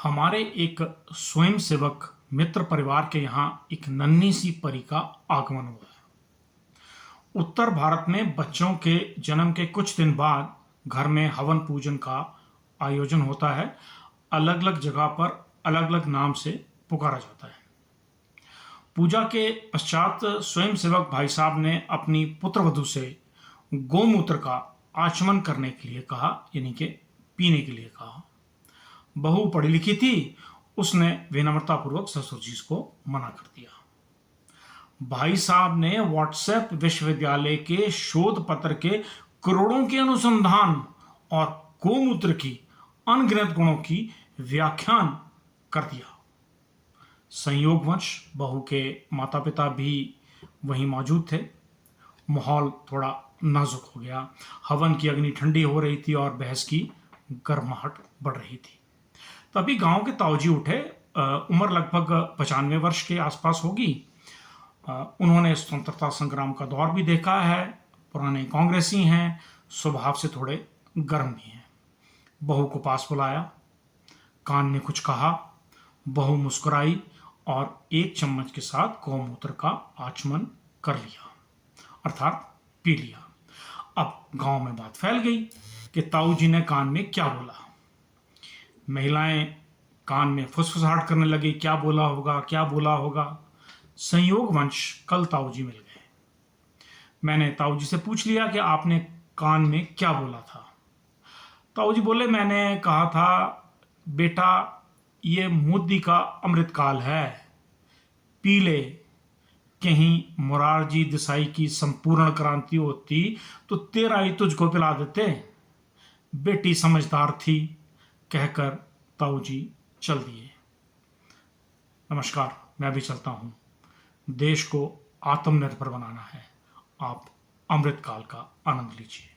हमारे एक स्वयंसेवक मित्र परिवार के यहाँ एक नन्ही सी परी का आगमन हुआ है। उत्तर भारत में बच्चों के जन्म के कुछ दिन बाद घर में हवन पूजन का आयोजन होता है। अलग अलग जगह पर अलग अलग नाम से पुकारा जाता है। पूजा के पश्चात स्वयंसेवक भाई साहब ने अपनी पुत्रवधू से गोमूत्र का आचमन करने के लिए कहा, यानी कि पीने के लिए कहा। बहू पढ़ी लिखी थी, उसने विनम्रतापूर्वक ससुर जी को मना कर दिया। भाई साहब ने व्हाट्सएप विश्वविद्यालय के शोध पत्र के करोड़ों के अनुसंधान और गोमूत्र की अनगिनत गुणों की व्याख्यान कर दिया। संयोगवश बहू के माता पिता भी वहीं मौजूद थे। माहौल थोड़ा नाजुक हो गया। हवन की अग्नि ठंडी हो रही थी और बहस की गर्माहट बढ़ रही थी। तभी गांव के ताऊजी उठे। उम्र लगभग 95 वर्ष के आसपास होगी। उन्होंने स्वतंत्रता संग्राम का दौर भी देखा है, पुराने कांग्रेसी हैं, स्वभाव से थोड़े गर्म भी हैं। बहू को पास बुलाया, कान ने कुछ कहा। बहू मुस्कुराई और एक चम्मच के साथ गौमूत्र का आचमन कर लिया, अर्थात पी लिया। अब गांव में बात फैल गई कि ताऊ जी ने कान में क्या बोला। महिलाएं कान में फुसफुसाहट करने लगी, क्या बोला होगा, क्या बोला होगा। संयोगवश कल ताऊ जी मिल गए। मैंने ताऊ जी से पूछ लिया कि आपने कान में क्या बोला था। ताऊ जी बोले, मैंने कहा था बेटा, ये मोदी का अमृतकाल है, पी ले। कहीं मोरारजी देसाई की संपूर्ण क्रांति होती तो तेरा ही तुझको पिला देते। बेटी समझदार थी, कहकर ताऊ जी चल दिए। नमस्कार, मैं भी चलता हूँ। देश को आत्मनिर्भर बनाना है। आप अमृतकाल का आनंद लीजिए।